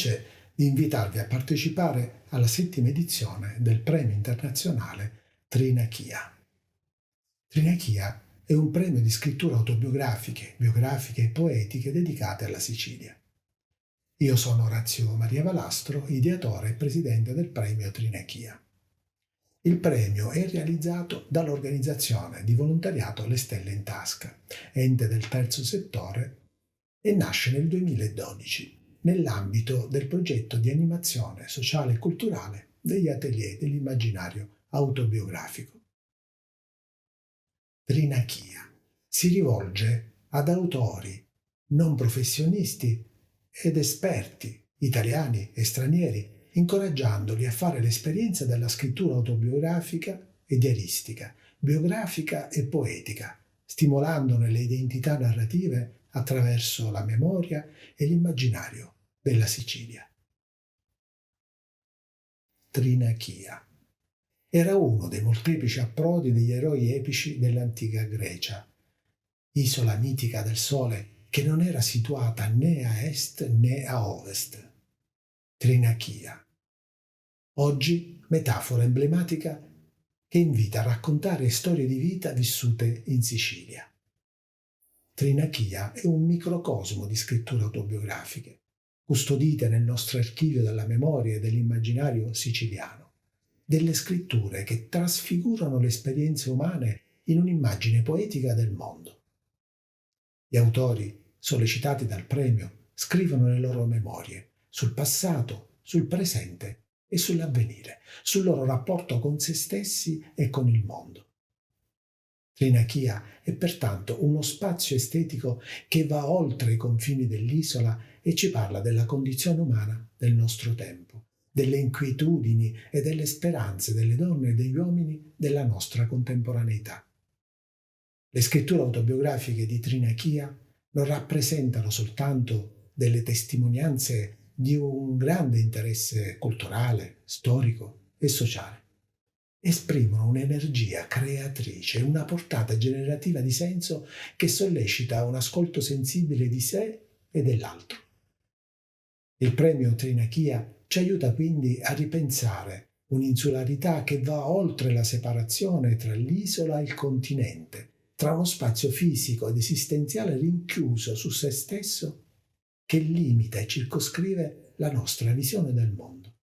felice di invitarvi a partecipare alla 7ª edizione del Premio Internazionale Trinachia. Trinachia è un premio di scrittura autobiografiche, biografiche e poetiche dedicate alla Sicilia. Io sono Orazio Maria Valastro, ideatore e presidente del premio Trinachia. Il premio è realizzato dall'organizzazione di volontariato Le Stelle in Tasca, ente del terzo settore, e nasce nel 2012 nell'ambito del progetto di animazione sociale e culturale degli atelier dell'immaginario autobiografico. Trinachia si rivolge ad autori non professionisti ed esperti, italiani e stranieri, incoraggiandoli a fare l'esperienza della scrittura autobiografica e diaristica, biografica e poetica, stimolandone le identità narrative attraverso la memoria e l'immaginario della Sicilia. Trinachia era uno dei molteplici approdi degli eroi epici dell'antica Grecia, isola mitica del sole che non era situata né a est né a ovest. Trinachia. Oggi metafora emblematica che invita a raccontare storie di vita vissute in Sicilia. Trinachia è un microcosmo di scritture autobiografiche, custodite nel nostro archivio della memoria e dell'immaginario siciliano, delle scritture che trasfigurano le esperienze umane in un'immagine poetica del mondo. Gli autori, sollecitati dal premio, scrivono le loro memorie sul passato, sul presente e sull'avvenire, sul loro rapporto con se stessi e con il mondo. Trinachia è pertanto uno spazio estetico che va oltre i confini dell'isola e ci parla della condizione umana del nostro tempo, delle inquietudini e delle speranze delle donne e degli uomini della nostra contemporaneità. Le scritture autobiografiche di Trinachia non rappresentano soltanto delle testimonianze di un grande interesse culturale, storico e sociale. Esprimono un'energia creatrice, una portata generativa di senso che sollecita un ascolto sensibile di sé e dell'altro. Il premio Trinachia ci aiuta quindi a ripensare un'insularità che va oltre la separazione tra l'isola e il continente, tra uno spazio fisico ed esistenziale rinchiuso su se stesso che limita e circoscrive la nostra visione del mondo.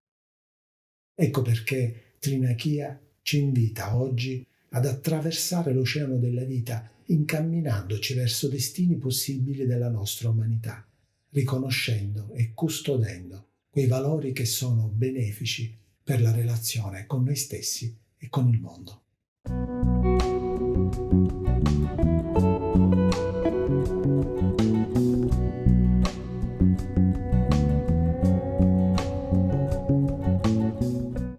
Ecco perché Trinachia ci invita oggi ad attraversare l'oceano della vita, incamminandoci verso destini possibili della nostra umanità, riconoscendo e custodendo quei valori che sono benefici per la relazione con noi stessi e con il mondo.